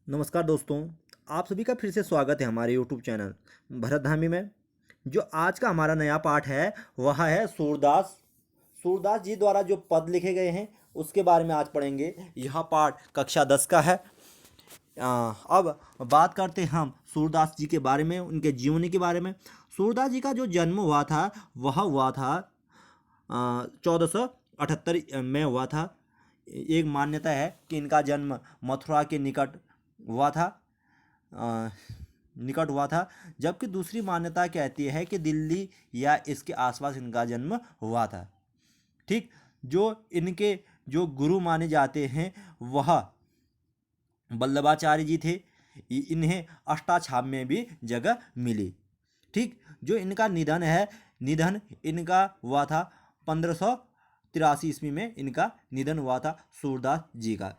नमस्कार दोस्तों। आप सभी का फिर से स्वागत है हमारे यूट्यूब चैनल भरत धामी में। जो आज का हमारा नया पाठ है वह है सूरदास सूरदास जी द्वारा जो पद लिखे गए हैं उसके बारे में आज पढ़ेंगे। यह पाठ कक्षा 10 का है। अब बात करते हैं हम सूरदास जी के बारे में, उनके जीवनी के बारे में। सूरदास जी का जो जन्म हुआ था वह हुआ था 1478 में हुआ था। एक मान्यता है कि इनका जन्म मथुरा के निकट हुआ था अ, निकट हुआ था, जबकि दूसरी मान्यता कहती है कि दिल्ली या इसके आसपास इनका जन्म हुआ था। ठीक। जो इनके जो गुरु माने जाते हैं वह वल्लभाचार्य जी थे। इन्हें अष्टाछाप में भी जगह मिली। ठीक। जो इनका निधन इनका हुआ था 1583 ईस्वी में। इनका निधन हुआ था सूरदास जी का।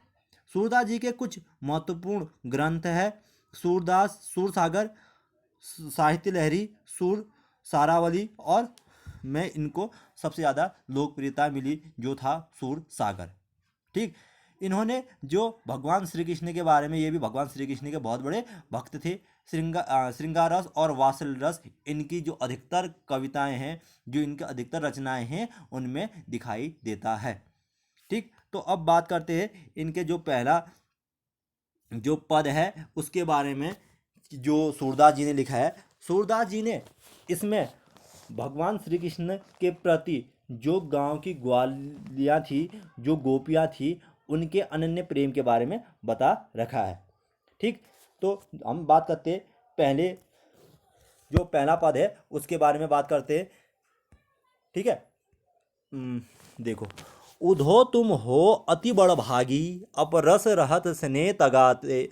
सूरदास जी के कुछ महत्वपूर्ण ग्रंथ है सूरदास सूरसागर, साहित्य लहरी, सूर सारावली, और मैं इनको सबसे ज़्यादा लोकप्रियता मिली जो था सूर सागर। ठीक। इन्होंने जो भगवान श्री कृष्ण के बारे में, ये भी भगवान श्री कृष्ण के बहुत बड़े भक्त थे। श्रृंगार रस और वात्सल रस इनकी जो अधिकतर कविताएं हैं, जो इनकी अधिकतर रचनाएं हैं, उनमें दिखाई देता है। ठीक। तो अब बात करते हैं इनके जो पहला जो पद है उसके बारे में, जो सूरदास जी ने लिखा है। सूरदास जी ने इसमें भगवान श्री कृष्ण के प्रति जो गांव की ग्वालियाँ थी, जो गोपियाँ थी, उनके अनन्य प्रेम के बारे में बता रखा है। ठीक। तो हम बात करते हैं पहले जो पहला पद है उसके बारे में बात करते हैं। ठीक है। देखो, उधो तुम हो अति बड़ भागी, अपरस रहत स्ने तगाते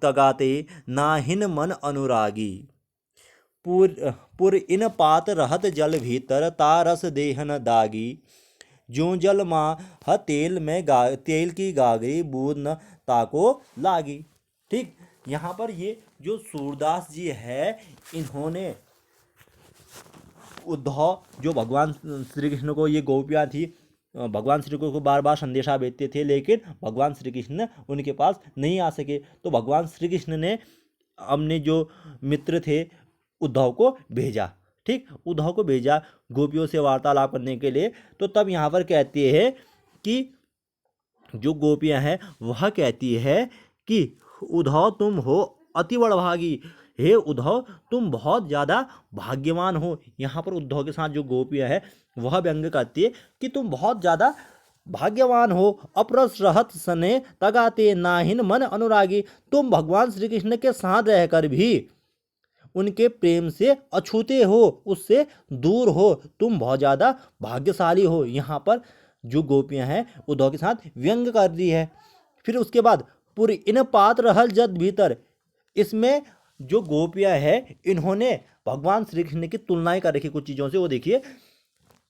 तगाते, नाहिन मन अनुरागी। पुर पुर इन पात रहत जल भीतर, तारस देहन दागी। जो जल माँ ह तेल में तेल की गागरी, बूंद न ताको लागी। ठीक। यहाँ पर ये जो सूरदास जी है, इन्होंने उद्धव जो भगवान श्री कृष्ण को, ये गोपियाँ थी, भगवान श्री कृष्ण को बार बार संदेशा भेजते थे, लेकिन भगवान श्री कृष्ण उनके पास नहीं आ सके। तो भगवान श्री कृष्ण ने अपने जो मित्र थे उद्धव को भेजा। ठीक। उद्धव को भेजा गोपियों से वार्तालाप करने के लिए। तो तब यहाँ पर कहती है कि जो गोपियाँ हैं वह कहती है कि उद्धव तुम हो अति बड़भागी, हे उद्धव तुम बहुत ज़्यादा भाग्यवान हो। यहाँ पर उद्धव के साथ जो गोपियाँ है वह व्यंग करती है कि तुम बहुत ज़्यादा भाग्यवान हो। अपरस रहत सने तगाते, नाहिन मन अनुरागी। तुम भगवान श्री कृष्ण के साथ रहकर भी उनके प्रेम से अछूते हो, उससे दूर हो, तुम बहुत ज़्यादा भाग्यशाली हो। यहाँ पर जो गोपियाँ हैं उद्धव के साथ व्यंग कर दी है। फिर उसके बाद पूरी इन पात रहल जद भीतर, इसमें जो गोपियाँ हैं इन्होंने भगवान श्री कृष्ण की तुलनाएं कर रखी कुछ चीज़ों से। वो देखिए,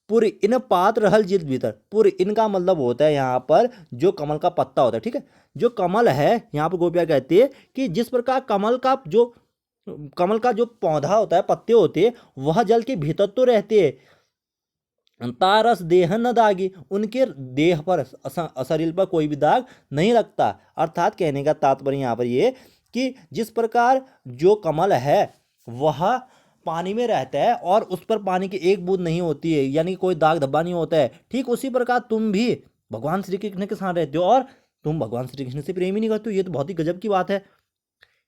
पूरी इन पात रहल जिद भीतर। पूरी इनका मतलब होता है यहाँ पर जो कमल का पत्ता होता है। ठीक है। जो कमल है, यहाँ पर गोपियाँ कहती है कि जिस प्रकार कमल का जो पौधा होता है, पत्ते होते हैं, वह जल के भीतर तो रहते हैं। तारस देह न दागी, उनके देह पर, शरीर पर कोई भी दाग नहीं लगता। अर्थात कहने का तात्पर्य यहाँ पर ये कि जिस प्रकार जो कमल है वह पानी में रहता है और उस पर पानी की एक बूंद नहीं होती है, यानी कोई दाग धब्बा नहीं होता है, ठीक उसी प्रकार तुम भी भगवान श्री कृष्ण के साथ रहते हो और तुम भगवान श्री कृष्ण से प्रेम ही नहीं करते हो। ये तो बहुत ही गजब की बात है।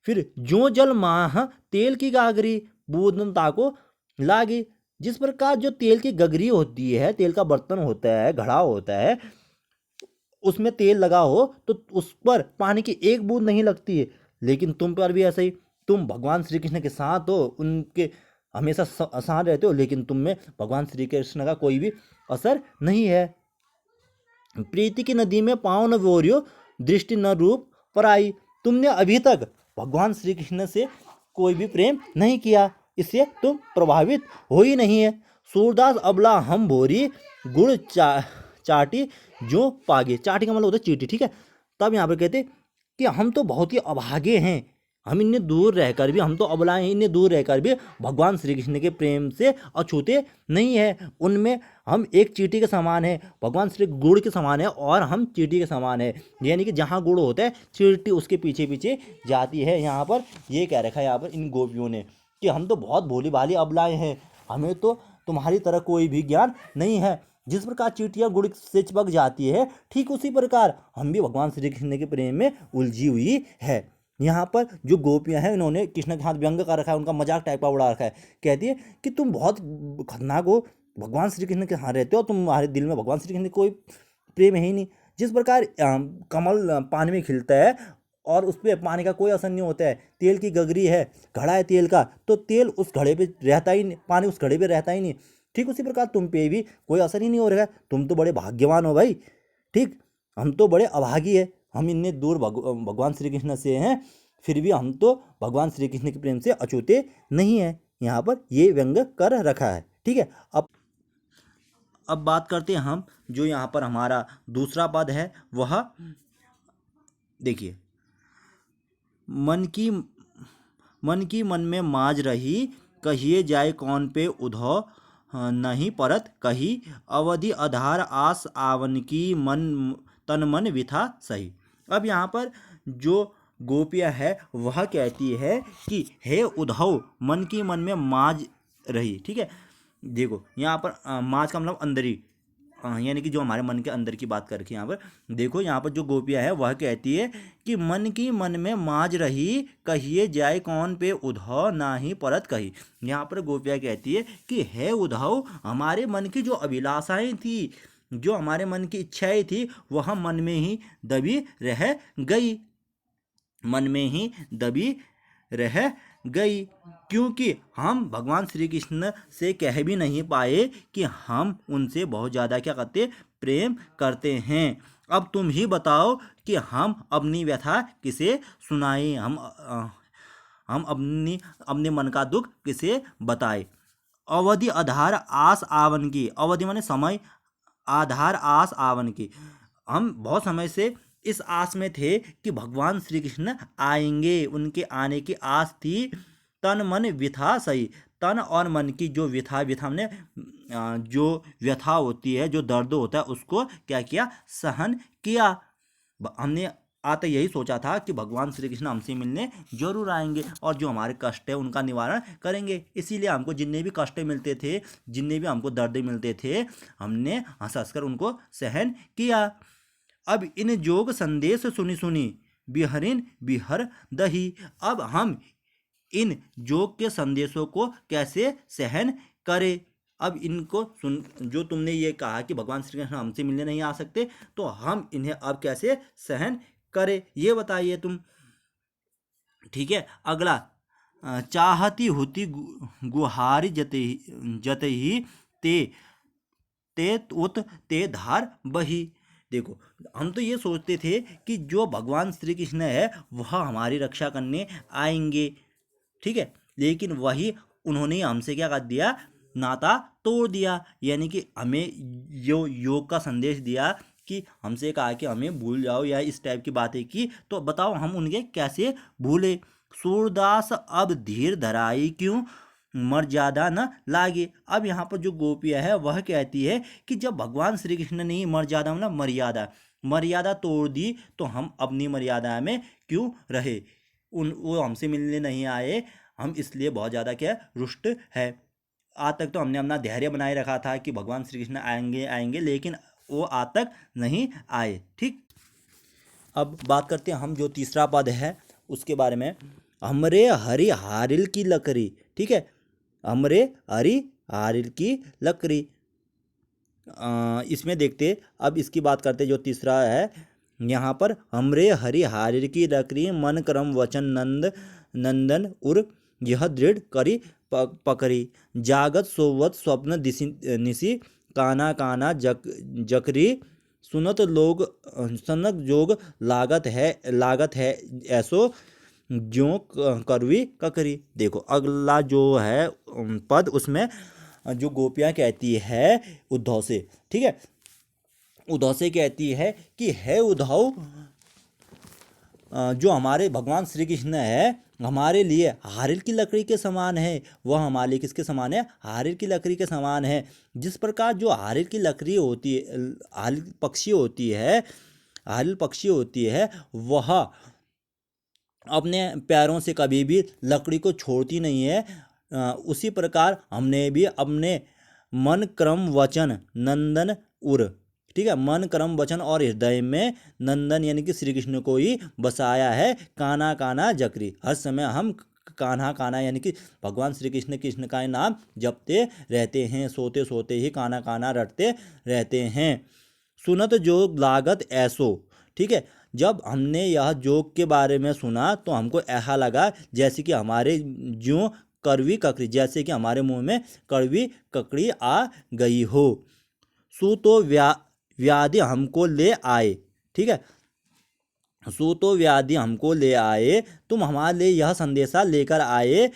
फिर जो जल माह तेल की गागरी, बूंदन ताको लागी। जिस प्रकार जो तेल की गगरी होती है, तेल का बर्तन होता है, घड़ा होता है, उसमें तेल लगा हो तो उस पर पानी की एक बूंद नहीं लगती है, लेकिन तुम पर भी ऐसा ही। तुम भगवान श्री कृष्ण के साथ हो, उनके हमेशा साथ रहते हो, लेकिन तुम में भगवान श्री कृष्ण का कोई भी असर नहीं है। प्रीति की नदी में पाँव न बोरियो, दृष्टि न रूप पर आई। तुमने अभी तक भगवान श्री कृष्ण से कोई भी प्रेम नहीं किया, इससे तुम प्रभावित हो ही नहीं है। सूरदास अबला हम भोरी, गुड़ चाटी जो पागे। चाटी का मतलब होता है चीटी। ठीक है। तब यहाँ पर कहते कि हम तो बहुत ही अभागे हैं, हम इतने दूर रहकर भी, हम तो अबला हैं, इतने दूर रहकर भी भगवान श्री कृष्ण के प्रेम से अछूते नहीं है। उनमें हम एक चींटी के समान है, भगवान श्री गुड़ के समान है और हम चींटी के समान है। यानी कि जहाँ गुड़ होता है चींटी उसके पीछे पीछे जाती है। यहाँ पर ये कह रखा है यहाँ पर इन गोपियों ने कि हम तो बहुत भोली भाली अबलाएं हैं, हमें तो तुम्हारी तरह कोई भी ज्ञान नहीं है। जिस प्रकार चींटियां गुड़ से चिपक जाती है, ठीक उसी प्रकार हम भी भगवान श्री कृष्ण के प्रेम में उलझी हुई है। यहाँ पर जो गोपियां हैं इन्होंने कृष्ण के हाथ व्यंग कर रखा है, उनका मजाक टाइप का उड़ा रखा है। कहती है कि तुम बहुत खतरनाक हो, भगवान श्री कृष्ण के हाथ रहते हो, तुम्हारे दिल में भगवान श्री कृष्ण कोई प्रेम है ही नहीं। जिस प्रकार कमल पानी में खिलता है और उस पर पानी का कोई असर नहीं होता है, तेल की गगरी है, घड़ा है तेल का, तो तेल उस घड़े पे रहता ही नहीं, पानी उस घड़े पे रहता ही नहीं। ठीक उसी प्रकार तुम पे भी कोई असर ही नहीं हो रहा है। तुम तो बड़े भाग्यवान हो भाई, ठीक, हम तो बड़े अभागी है, हम इतने दूर भगवान श्री कृष्ण से हैं, फिर भी हम तो भगवान श्री कृष्ण के प्रेम से अछूते नहीं हैं। यहाँ पर ये व्यंग कर रखा है। ठीक है, अब बात करते हैं हम, जो यहाँ पर हमारा दूसरा पद है वह देखिए, मन में माज रही, कहिए जाए कौन पे उधो नहीं परत कही, अवधि आधार आस आवन की, तन मन विथा सही। अब यहाँ पर जो गोपियाँ है वह कहती है कि हे उद्धव, मन में माज रही। ठीक है, देखो यहाँ पर माज का मतलब अंदरी, यानी कि जो हमारे मन के अंदर की बात करके यहाँ पर देखो, यहाँ पर जो गोपियाँ है वह कहती है कि मन में माज रही, कहिए जाए कौन पे उद्धव नाही परत कही। यहाँ पर गोपियाँ कहती है कि हे उद्धव, हमारे मन की जो अभिलाषाएं थी, जो हमारे मन की इच्छाएं थी, वह मन में ही दबी रह गई, मन में ही दबी रह गई, क्योंकि हम भगवान श्री कृष्ण से कह भी नहीं पाए कि हम उनसे बहुत ज़्यादा क्या करते, प्रेम करते हैं। अब तुम ही बताओ कि हम अपनी व्यथा किसे सुनाएं, हम अपने मन का दुख किसे बताए। अवधि आधार आस आवन की, अवधि माने समय, आधार आस आवन की, हम बहुत समय से इस आस में थे कि भगवान श्री कृष्ण आएंगे, उनके आने की आस थी। तन मन व्यथा सही, तन और मन की जो व्यथा ने जो व्यथा होती है, जो दर्द होता है, उसको क्या किया, सहन किया। हमने आते यही सोचा था कि भगवान श्री कृष्ण हमसे मिलने जरूर आएंगे और जो हमारे कष्ट है उनका निवारण करेंगे। इसीलिए हमको जितने भी कष्ट मिलते थे, जितने भी हमको दर्द मिलते थे, हमने हंस हंस कर उनको सहन किया। अब इन जोग संदेश सुनी सुनी, बिहरिन बिहर दही। अब हम इन जोग के संदेशों को कैसे सहन करें। अब इनको सुन, जो तुमने ये कहा कि भगवान श्री कृष्ण हमसे मिलने नहीं आ सकते, तो हम इन्हें अब कैसे सहन करें, ये बताइए तुम। ठीक है, अगला, चाहती होती गुहारी जते ही ते ते उत ते धार बही। देखो, हम तो ये सोचते थे कि जो भगवान श्री कृष्ण है वह हमारी रक्षा करने आएंगे, ठीक है, लेकिन वही उन्होंने हमसे क्या कर दिया, नाता तोड़ दिया। यानी कि हमें जो योग का संदेश दिया कि हमसे कहा कि हमें भूल जाओ या इस टाइप की बातें की, तो बताओ हम उनके कैसे भूले। सूरदास अब धीर धराई क्यों, मर्यादा न लागे। अब यहाँ पर जो गोपियाँ है वह कहती है कि जब भगवान श्री कृष्ण ने मर्यादा मतलब मर्यादा तोड़ दी, तो हम अपनी मर्यादा में क्यों रहे, वो हमसे मिलने नहीं आए, हम इसलिए बहुत ज़्यादा क्या रुष्ट है। आज तक तो हमने अपना धैर्य बनाए रखा था कि भगवान श्री कृष्ण आएंगे, लेकिन वो आज तक नहीं आए। ठीक, अब बात करते हैं हम जो तीसरा पद है उसके बारे में। हमरे हरि हारिल की लकड़ी, ठीक है, हमरे हरि हारिल की लकड़ी। इसमें देखते, अब इसकी बात करते जो तीसरा है यहाँ पर, हमरे हरि हारिल की लकड़ी, मन क्रम वचन नंदन उर यह दृढ़ करी पकड़ी, जागत सोवत स्वप्न निसी, काना काना जकरी, सुनत जोग लागत है ऐसो, ज्यों करवी ककरी। देखो, अगला जो है पद, उसमें जो गोपियाँ कहती है उद्धव से, ठीक है, उद्धव से कहती है कि हे उद्धव, जो हमारे भगवान श्री कृष्ण है हमारे लिए हारिल की लकड़ी के समान है। वह हमारे लिए किसके समान है? हारिल की लकड़ी के समान है। जिस प्रकार जो हारिल की लकड़ी होती है, हारिल पक्षी होती है वह अपने पैरों से कभी भी लकड़ी को छोड़ती नहीं है। उसी प्रकार हमने भी अपने मन क्रम वचन नंदन उर, ठीक है, मन क्रम वचन और हृदय में नंदन यानी कि श्री कृष्ण को ही बसाया है। कान्हा कान्हा जकरी, हर समय हम कान्हा कान्हा यानी कि भगवान श्री कृष्ण कृष्ण का नाम जपते रहते हैं, सोते सोते ही कान्हा कान्हा रटते रहते हैं। सुनत जोग लागत ऐसो, ठीक है, जब हमने यह जोग के बारे में सुना तो हमको ऐसा लगा जैसे कि हमारे ज्यों कड़वी ककड़ी, जैसे कि हमारे मुंह में कड़वी ककड़ी आ गई हो। सु तो व्याधि हमको ले आए, ठीक है, सो तो व्याधि हमको ले आए, तुम हमारे लिए यह संदेशा लेकर आए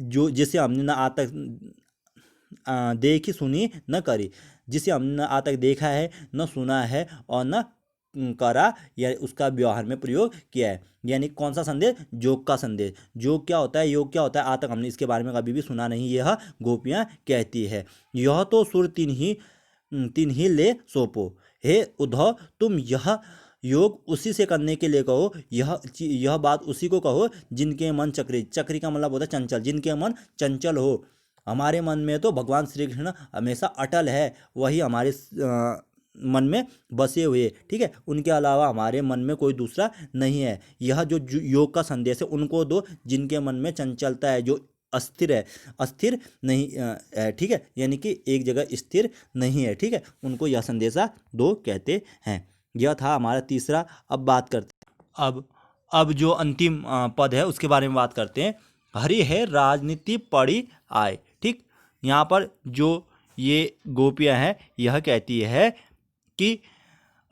जो जिसे हमने न आज तक देखी सुनी न करी, जिसे हमने आज तक देखा है न सुना है और न करा या उसका व्यवहार में प्रयोग किया है। यानी कौन सा संदेश? योग का संदेश। योग क्या होता है, योग क्या होता है, आज तक हमने इसके बारे में कभी भी सुना नहीं, यह गोपियाँ कहती है। यह तो सुर तीन ही ले सौंपो, हे उद्धव तुम यह योग उसी से करने के लिए कहो, यह बात उसी को कहो जिनके मन चक्री, चक्री का मतलब होता है चंचल, जिनके मन चंचल हो। हमारे मन में तो भगवान श्री कृष्ण हमेशा अटल है, वही हमारे मन में बसे हुए, ठीक है, उनके अलावा हमारे मन में कोई दूसरा नहीं है। यह जो योग का संदेश है उनको दो जिनके मन में चंचलता है, जो अस्थिर है, अस्थिर नहीं है, ठीक है, यानी कि एक जगह स्थिर नहीं है, ठीक है, उनको यह संदेशा दो कहते हैं। यह था हमारा तीसरा। अब बात करते अब जो अंतिम पद है उसके बारे में बात करते हैं। हरि है राजनीति पड़ी आए, ठीक, यहाँ पर जो ये गोपियाँ हैं यह कहती है कि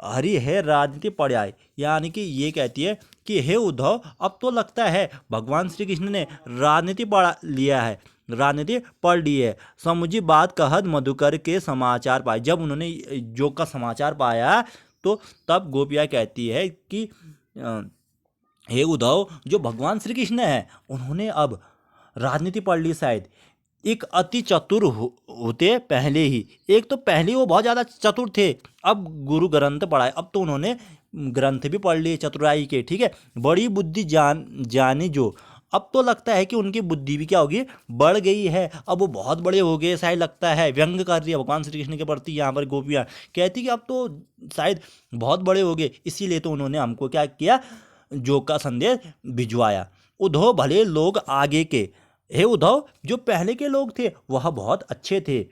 हरि है राजनीति पड़ आए, यानी कि ये कहती है कि हे उद्धव अब तो लगता है भगवान श्री कृष्ण ने राजनीति पढ़ लिया है, राजनीति पढ़ ली है। समुझी बात कहत मधुकर के समाचार पाए, जब उन्होंने योग का समाचार पाया तो तब गोपियाँ कहती है कि हे उद्धव जो भगवान श्री कृष्ण है उन्होंने अब राजनीति पढ़ ली शायद। एक अति चतुर होते पहले ही, एक तो पहले वो बहुत ज़्यादा चतुर थे, अब गुरु ग्रंथ पढ़ाए, अब तो उन्होंने ग्रंथ भी पढ़ लिए चतुराई के, ठीक है, बड़ी बुद्धि जानी जो, अब तो लगता है कि उनकी बुद्धि भी क्या होगी, बढ़ गई है, अब वो बहुत बड़े हो गए शायद, लगता है व्यंग कर रही है भगवान श्री कृष्ण के प्रति। यहाँ पर गोपियाँ कहती कि अब तो शायद बहुत बड़े हो गए, इसीलिए तो उन्होंने हमको क्या किया, योग का संदेश भिजवाया। उद्धव भले लोग आगे के, हे उद्धव जो पहले के लोग थे वह बहुत अच्छे थे,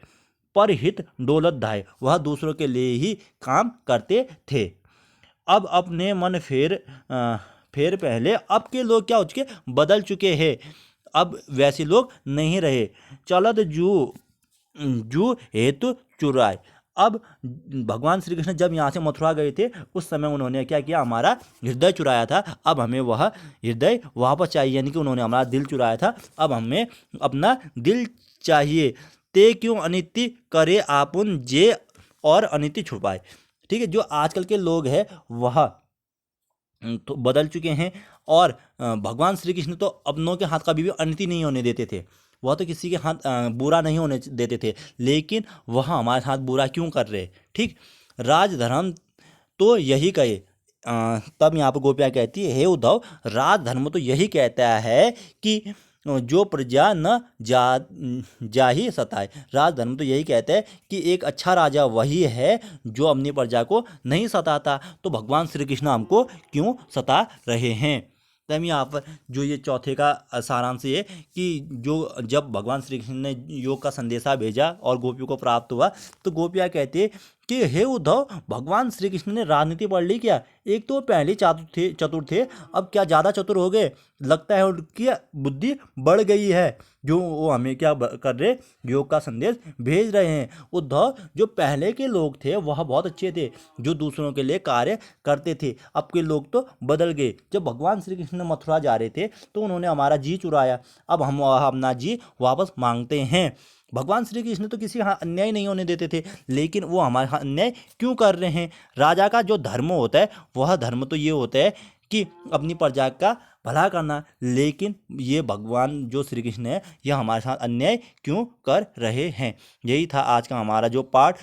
पर हित डोलत धाय, वह दूसरों के लिए ही काम करते थे। अब अपने मन फेर पहले, अब के लोग क्या हो चुके, बदल चुके हैं, अब वैसे लोग नहीं रहे। चलत जू हेतु चुराए, अब भगवान श्री कृष्ण जब यहाँ से मथुरा गए थे उस समय उन्होंने क्या किया, हमारा हृदय चुराया था, अब हमें वह हृदय वापस चाहिए, यानी कि उन्होंने हमारा दिल चुराया था, अब हमें अपना दिल चाहिए। ते क्यों अनिति करे आपुन जे और अनिति छुपाए, ठीक है, जो आजकल के लोग हैं वह तो बदल चुके हैं, और भगवान श्री कृष्ण तो अपनों के हाथ कभी भी अनिति नहीं होने देते थे, वह तो किसी के हाथ बुरा नहीं होने देते थे, लेकिन वह हमारे साथ बुरा क्यों कर रहे, ठीक। राजधर्म तो यही कहे, तब यहाँ पर गोपियाँ कहती है हे उद्धव राजधर्म तो यही कहता है कि जो प्रजा न जा ही सताए, राजधर्म तो यही कहता है कि एक अच्छा राजा वही है जो अपनी प्रजा को नहीं सताता, तो भगवान श्री कृष्ण हमको क्यों सता रहे हैं। तब यहाँ पर जो ये चौथे का सारांश ये कि जो जब भगवान श्री कृष्ण ने योग का संदेशा भेजा और गोपियों को प्राप्त हुआ तो गोपियाँ कहते कि हे उद्धव भगवान श्री कृष्ण ने राजनीति पढ़ ली क्या, एक तो पहले चतुर थे अब क्या ज़्यादा चतुर हो गए, लगता है उनकी बुद्धि बढ़ गई है, जो वो हमें क्या कर रहे, योग का संदेश भेज रहे हैं। उद्धव जो पहले के लोग थे वह बहुत अच्छे थे, जो दूसरों के लिए कार्य करते थे, अब के लोग तो बदल गए। जब भगवान श्री कृष्ण मथुरा जा रहे थे तो उन्होंने हमारा जी चुराया, अब हम अपना जी वापस मांगते हैं। भगवान श्री कृष्ण तो किसी यहाँ अन्याय नहीं होने देते थे, लेकिन वो हमारे यहाँ अन्याय क्यों कर रहे हैं। राजा का जो धर्म होता है वह धर्म तो ये होता है कि अपनी प्रजा का भला करना, लेकिन ये भगवान जो श्री कृष्ण है यह हमारे साथ अन्याय क्यों कर रहे हैं। यही था आज का हमारा जो पाठ।